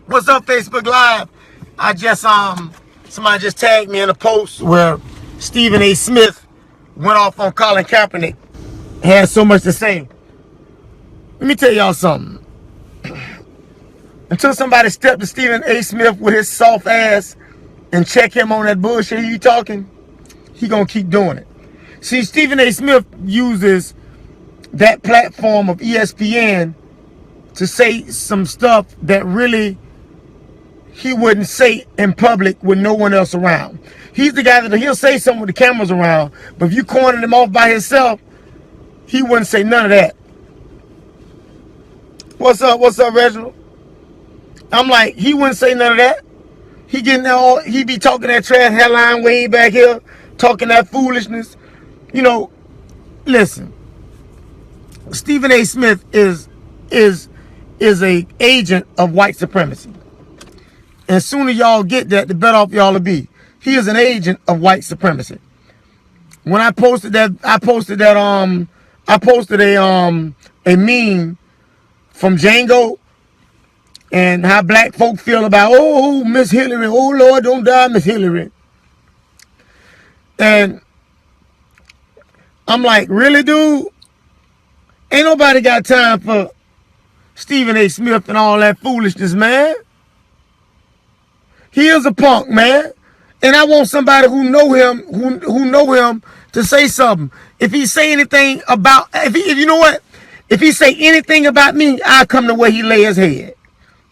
What's up, Facebook Live? Somebody just tagged me in a post where Stephen A. Smith went off on Colin Kaepernick. Had so much to say. Let me tell y'all something. Until somebody step to Stephen A. Smith with his soft ass and check him on that bullshit he talking, he gonna keep doing it. See, Stephen A. Smith uses that platform of ESPN to say some stuff that really he wouldn't say in public with no one else around. He's the guy that he'll say something with the cameras around, but if you cornered him off by himself, he wouldn't say none of that. What's up, Reginald? I'm like, he wouldn't say none of that. He be talking that trash headline way back here, talking that foolishness. You know, listen, Stephen A. Smith is a agent of white supremacy. And the sooner y'all get that, the better off y'all will be. He is an agent of white supremacy. When I posted a meme from Django and how black folk feel about, oh, Miss Hillary, oh Lord, don't die, Miss Hillary. And I'm like, really, dude? Ain't nobody got time for Stephen A. Smith and all that foolishness, man. He is a punk, man. And I want somebody who know him to say something. If he say anything about, if you know what? If he say anything about me, I'll come to where he lay his head.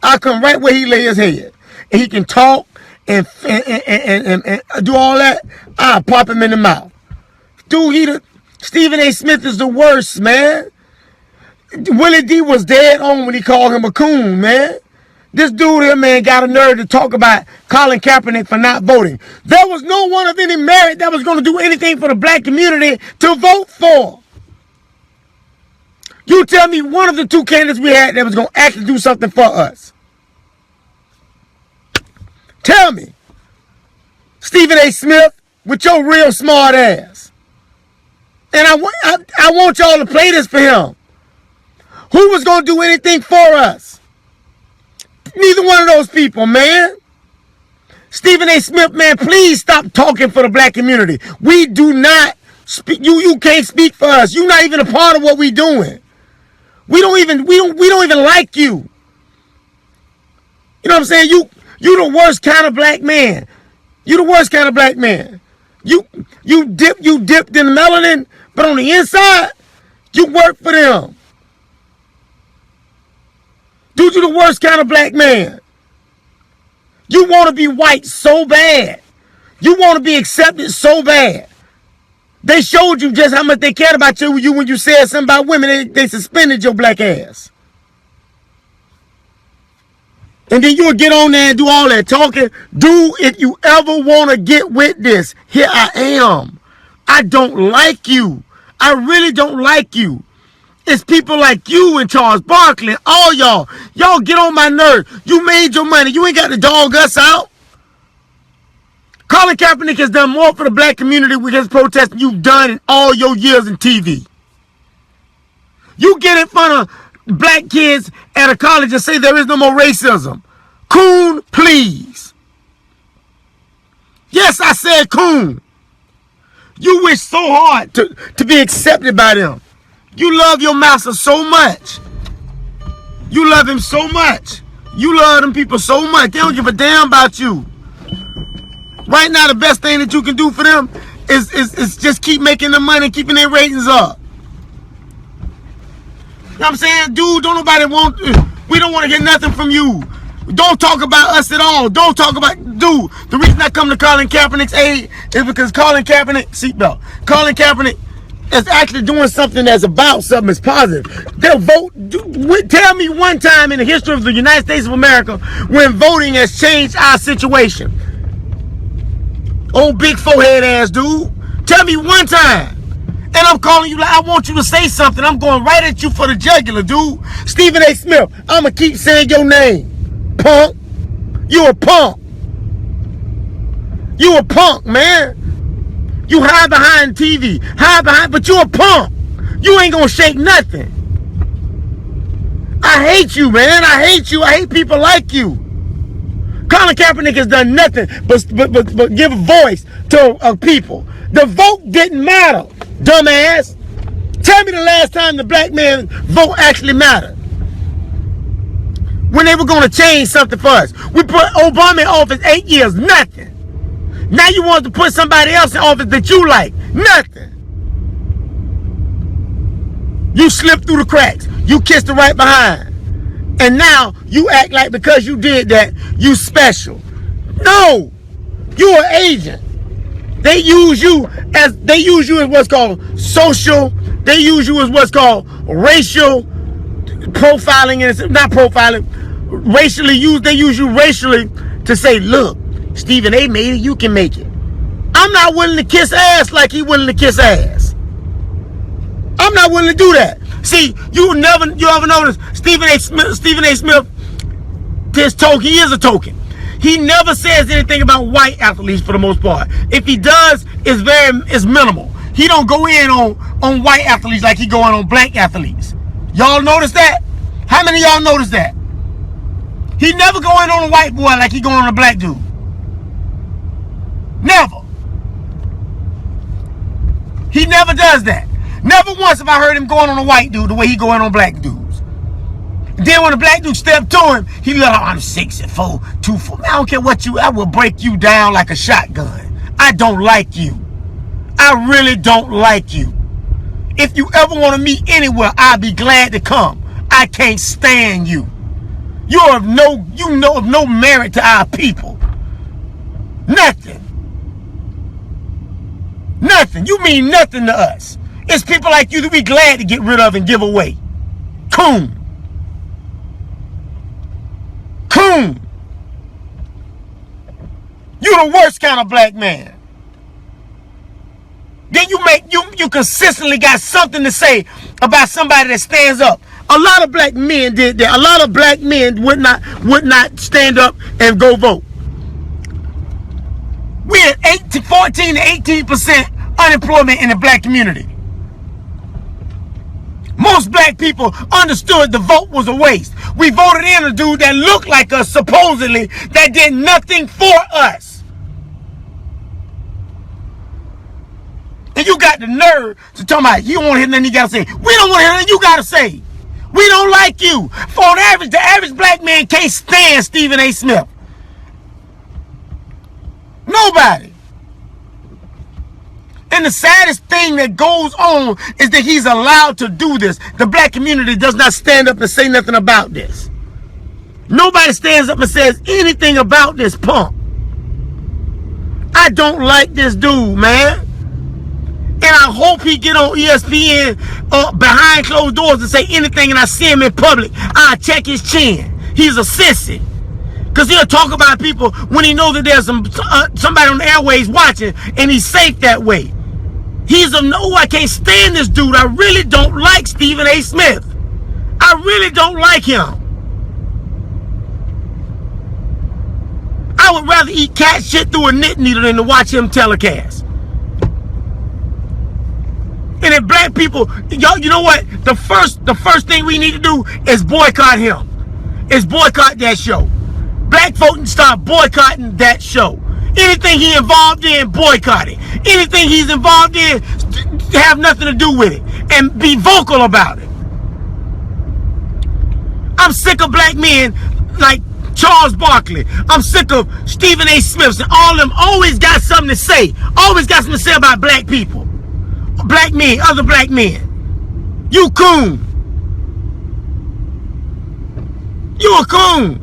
I'll come right where he lay his head. And he can talk and do all that. I'll pop him in the mouth. Dude, Stephen A. Smith is the worst, man. Willie D was dead on when he called him a coon, man. This dude here, man, got a nerve to talk about Colin Kaepernick for not voting. There was no one of any merit that was going to do anything for the black community to vote for. You tell me one of the two candidates we had that was going to actually do something for us. Tell me. Stephen A. Smith, with your real smart ass. And I want y'all to play this for him. Who was going to do anything for us? Neither one of those people, man. Stephen A. Smith, man, please stop talking for the black community. We do not speak. You can't speak for us. You're not even a part of what we're doing. We don't even like you. You know what I'm saying? You the worst kind of black man. You the worst kind of black man. You dipped in melanin, but on the inside, you work for them. Dude, you the worst kind of black man. You want to be white so bad. You want to be accepted so bad. They showed you just how much they cared about you when you said something about women. They suspended your black ass. And then you would get on there and do all that talking. Dude, if you ever want to get with this, here I am. I don't like you. I really don't like you. It's people like you and Charles Barkley, all y'all. Y'all get on my nerves. You made your money. You ain't got to dog us out. Colin Kaepernick has done more for the black community with his protest than you've done in all your years in TV. You get in front of black kids at a college and say there is no more racism. Coon, please. Yes, I said coon. You wish so hard to be accepted by them. You love your master so much. You love him so much. You love them people so much. They don't give a damn about you. Right now, the best thing that you can do for them is just keep making the money, keeping their ratings up. You know what I'm saying? Dude, we don't want to hear nothing from you. Don't talk about us at all. Don't talk about, dude, the reason I come to Colin Kaepernick's aid is because Colin Kaepernick, seatbelt, Colin Kaepernick is actually doing something that's about something that's positive. They'll vote. Tell me one time in the history of the United States of America when voting has changed our situation. Old big forehead ass dude. Tell me one time. And I'm calling you like I want you to say something. I'm going right at you for the jugular, dude. Stephen A. Smith, I'm going to keep saying your name. Punk. You a punk. You a punk, man. You hide behind TV, but you a punk. You ain't gonna shake nothing. I hate you, man. I hate you. I hate people like you. Colin Kaepernick has done nothing but give a voice to people. The vote didn't matter, dumbass. Tell me the last time the black man vote actually mattered. When they were going to change something for us. We put Obama in office 8 years, nothing. Now you want to put somebody else in office that you like, nothing. You slipped through the cracks. You kissed the right behind. And now you act like because you did that, you special. No, you're an agent. They use you as what's called social. They use you as what's called racial profiling, and it's not profiling. Racially used. They use you racially to say, look, Stephen A. made it. You can make it. I'm not willing to kiss ass like he willing to kiss ass. I'm not willing to do that. See, you ever notice Stephen A. Smith, this token, he is a token. He never says anything about white athletes for the most part. If he does, it's minimal. He don't go in on white athletes like he go in on black athletes. Y'all notice that? How many of y'all notice that? He never go in on a white boy like he go on a black dude. Never. He never does that. Never once have I heard him going on a white dude the way he going on black dudes. Then when a black dude stepped to him, he let out, I'm 6'4", 2'4". I don't care what I will break you down like a shotgun. I don't like you. I really don't like you. If you ever want to meet anywhere, I'll be glad to come. I can't stand you. You're of no merit to our people. Nothing. Nothing. You mean nothing to us. It's people like you that we glad to get rid of and give away. Coon. Coon. You the worst kind of black man. Then you consistently got something to say about somebody that stands up. A lot of black men did that. A lot of black men would not stand up and go vote. We're at 14 to 18% unemployment in the black community. Most black people understood the vote was a waste. We voted in a dude that looked like us, supposedly, that did nothing for us. And you got the nerve to talk about, you don't want to hear nothing you got to say. We don't want to hear nothing you got to say. We don't like you. For an average, the average black man can't stand Stephen A. Smith. Nobody. And the saddest thing that goes on is that he's allowed to do this. The black community does not stand up and say nothing about this. Nobody stands up and says anything about this punk. I don't like this dude, man. And I hope he get on ESPN behind closed doors and say anything, and I see him in public, I'll check his chin. He's a sissy. Because he'll talk about people when he knows that there's somebody on the airways watching, and he's safe that way. He's a no, I can't stand this dude. I really don't like Stephen A. Smith. I really don't like him. I would rather eat cat shit through a knit needle than to watch him telecast. And if black people, y'all, you know what? The first thing we need to do is boycott him. Is boycott that show. Black folk can start boycotting that show. Anything he involved in, boycott it. Anything he's involved in, have nothing to do with it. And be vocal about it. I'm sick of black men like Charles Barkley. I'm sick of Stephen A. Smith. And all of them always got something to say. Always got something to say about black people. Black men, other black men. You coon. You a coon.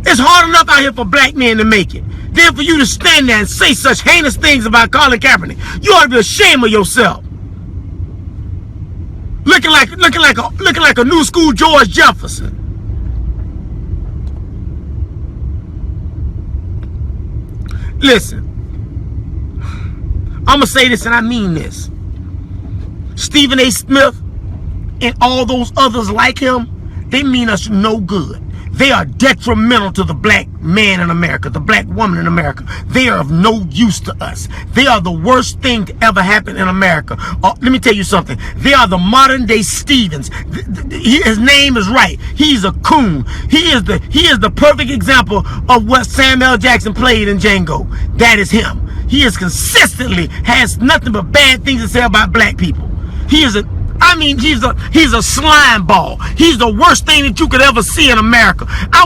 It's hard enough out here for black men to make it. Then for you to stand there and say such heinous things about Colin Kaepernick, you ought to be ashamed of yourself. Looking like a new school George Jefferson. Listen, I'm gonna say this and I mean this. Stephen A. Smith and all those others like him, they mean us no good. They are detrimental to the black man in America, the black woman in America. They are of no use to us. They are the worst thing to ever happen in America. Let me tell you something. They are the modern day Stevens. His name is right. He's a coon. He is the perfect example of what Samuel L. Jackson played in Django. That is him. He is consistently has nothing but bad things to say about black people. He's a slime ball. He's the worst thing that you could ever see in America. I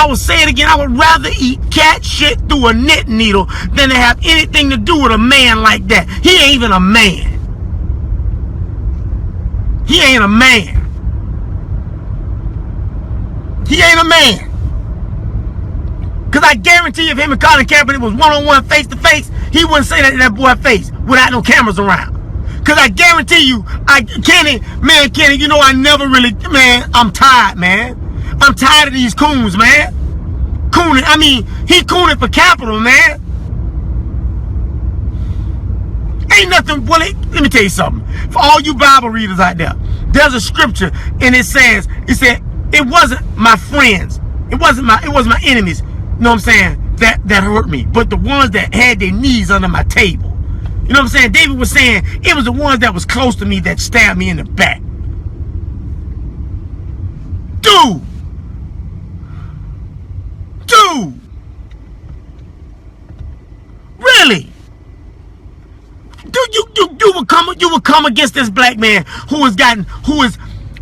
would say it again, I would rather eat cat shit through a knitting needle than to have anything to do with a man like that. He ain't even a man. He ain't a man. He ain't a man. Because I guarantee if him and Colin Kaepernick was one-on-one, face-to-face, he wouldn't say that to that boy's face without no cameras around. Because I guarantee you, Kenny, you know I never really, man, I'm tired, man. I'm tired of these coons, man. Cooning, he cooning for capital, man. Ain't nothing, well, let me tell you something. For all you Bible readers out there, there's a scripture, and it said, it wasn't my friends, it wasn't my enemies, you know what I'm saying, that hurt me, but the ones that had their knees under my table. You know what I'm saying? David was saying it was the ones that was close to me that stabbed me in the back. Dude. Really? You would come against this black man who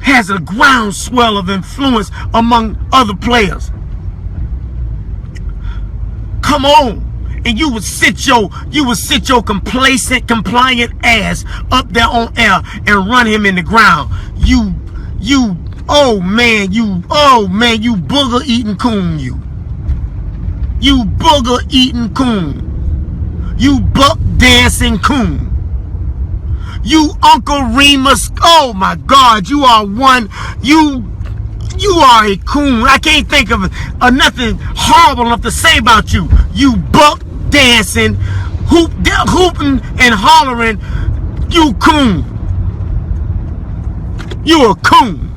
has a groundswell of influence among other players. Come on. And you would sit your complacent, compliant ass up there on air and run him in the ground. You booger eating coon, you booger eating coon, you buck dancing coon, you Uncle Remus. Oh my God, you are one. You are a coon. I can't think of nothing horrible enough to say about you. You buck dancing, hooping and hollering, you coon. You a coon.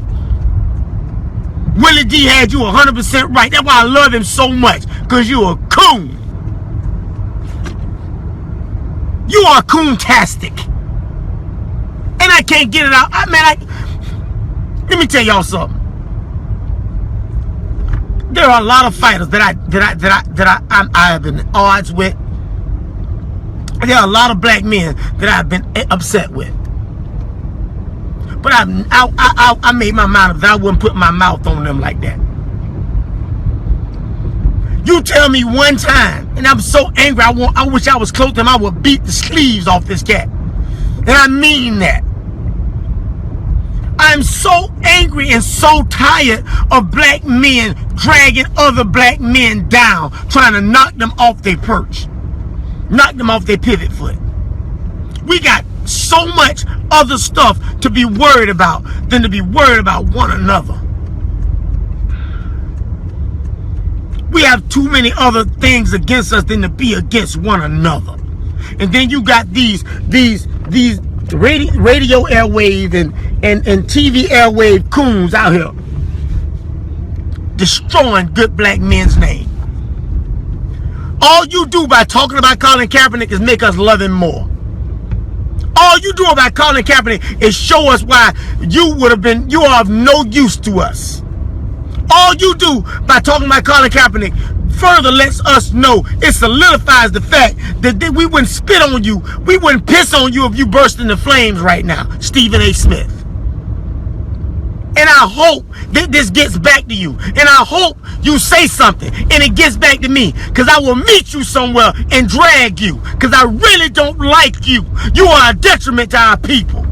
Willie D had you 100% right. That's why I love him so much, because you a coon. You are coon-tastic. And I can't get it out. Let me tell y'all something. There are a lot of fighters that I have been at odds with. There are a lot of black men that I've been upset with. But I made my mind up that I wouldn't put my mouth on them like that. You tell me one time, and I'm so angry, I wish I was close to him, I would beat the sleeves off this cat. And I mean that. I'm so angry and so tired of black men dragging other black men down, trying to knock them off their perch, knock them off their pivot foot. We got so much other stuff to be worried about than to be worried about one another. We have too many other things against us than to be against one another. And then you got these radio airwave and TV airwave coons out here destroying good black men's name. All you do by talking about Colin Kaepernick is make us love him more. All you do about Colin Kaepernick is show us why you are of no use to us. All you do by talking about Colin Kaepernick further lets us know, it solidifies the fact that we wouldn't spit on you, we wouldn't piss on you if you burst into flames right now, Stephen A. Smith. And I hope that this gets back to you. And I hope you say something and it gets back to me. Because I will meet you somewhere and drag you. Because I really don't like you. You are a detriment to our people.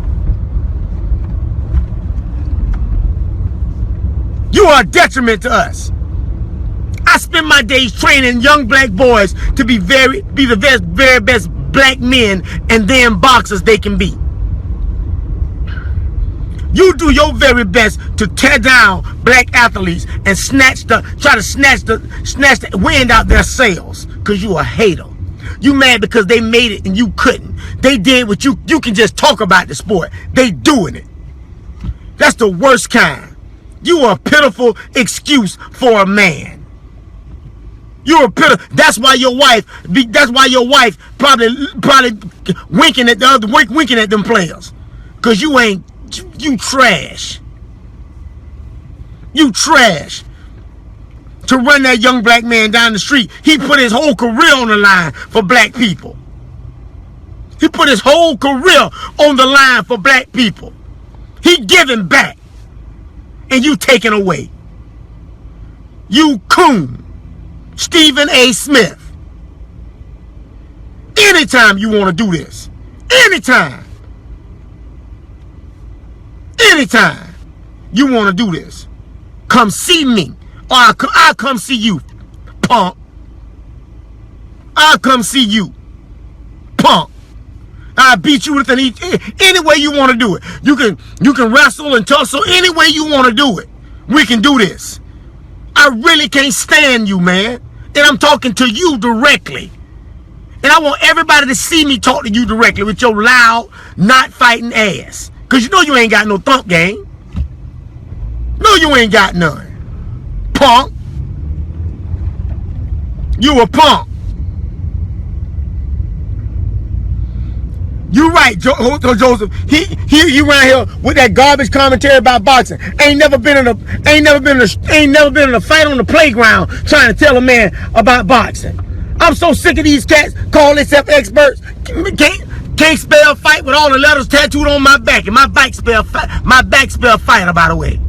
You are a detriment to us. I spend my days training young black boys to be the very best black men and damn boxers they can be. You do your very best to tear down black athletes and try to snatch the wind out their sails, because you a hater. You mad because they made it and you couldn't. They did what you can just talk about the sport. They doing it. That's the worst kind. You are a pitiful excuse for a man. You're a pitiful. That's why your wife probably winking at the other, winking at them players. Cause you ain't, you trash. You trash. To run that young black man down the street. He put his whole career on the line for black people. He put his whole career on the line for black people. He giving back. And you taking away. You coon. Stephen A. Smith. Anytime you want to do this. Anytime you want to do this. Come see me. Or I'll come see you, punk. I'll come see you, punk. I'll beat you with any way you want to do it. You can wrestle and tussle any way you want to do it. We can do this. I really can't stand you, man. And I'm talking to you directly. And I want everybody to see me talk to you directly with your loud, not fighting ass. Because you know you ain't got no thump game. No, you ain't got none. Punk. You a punk. You right, Joseph. He around here with that garbage commentary about boxing. Ain't never been in a fight on the playground trying to tell a man about boxing. I'm so sick of these cats call themselves experts. Can't spell fight with all the letters tattooed on my back, and my back spell fighter, by the way.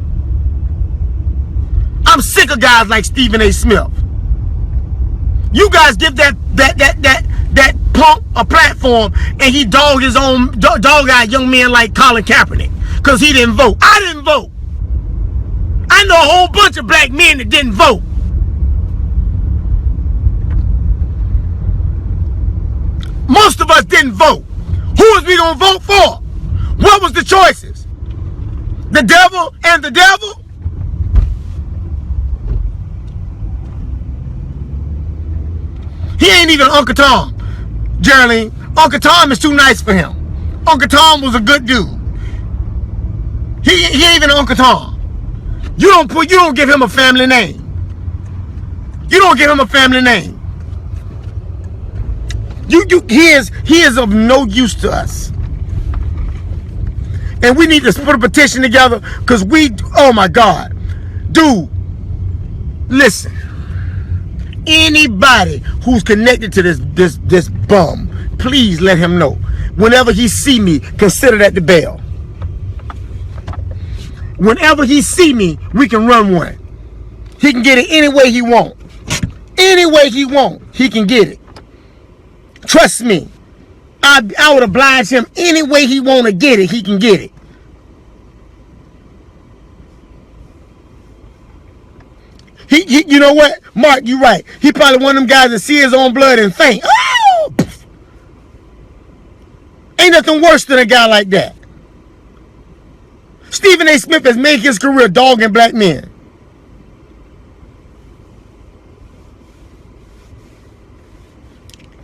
I'm sick of guys like Stephen A. Smith. You guys give that punk a platform, and he dog-eyed young men like Colin Kaepernick because he didn't vote. I didn't vote. I know a whole bunch of black men that didn't vote. Most of us didn't vote. Who was we gonna vote for? What was the choices? The devil and the devil? He ain't even Uncle Tom, Geraldine. Uncle Tom is too nice for him. Uncle Tom was a good dude. He ain't even Uncle Tom. You don't give him a family name. You don't give him a family name. He is of no use to us. And we need to put a petition together because oh my God. Dude, listen. Anybody who's connected to this bum, please let him know. Whenever he see me, consider that the bell. Whenever he see me, we can run one. He can get it any way he want. Any way he want, he can get it. Trust me. I would oblige him any way he want to get it, he can get it. You know what? Mark, you right. He probably one of them guys that see his own blood and faint. Oh! Ain't nothing worse than a guy like that. Stephen A. Smith has made his career dogging black men.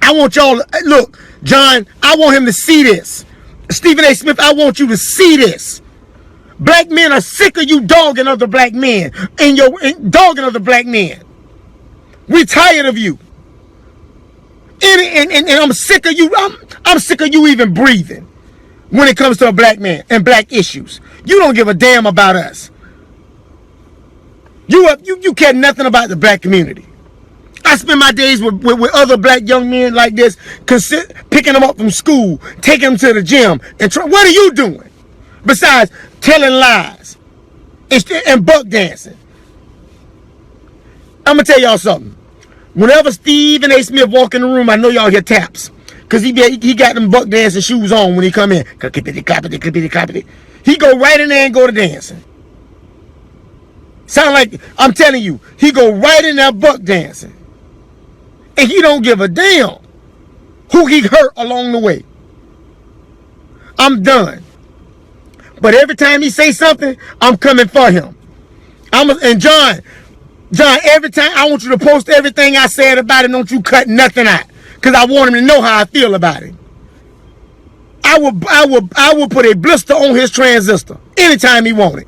I want y'all, look, John, I want him to see this. Stephen A. Smith, I want you to see this. Black men are sick of you dogging other black men and dogging other black men. We tired of you. And I'm sick of you. I'm sick of you even breathing when it comes to a black man and black issues. You don't give a damn about us. You care nothing about the black community. I spend my days with other black young men like this, picking them up from school, taking them to the gym, and what are you doing? Besides telling lies and buck dancing. I'm going to tell y'all something. Whenever Stephen A. Smith walk in the room, I know y'all hear taps. Because he got them buck dancing shoes on when he come in. Clippity-clappity. He go right in there and go to dancing. Sound like, I'm telling you, he go right in there buck dancing. And he don't give a damn who he hurt along the way. I'm done. But every time he say something, I'm coming for him. And John, every time I want you to post everything I said about it. Don't you cut nothing out, because I want him to know how I feel about it. I will put a blister on his transistor anytime he want it.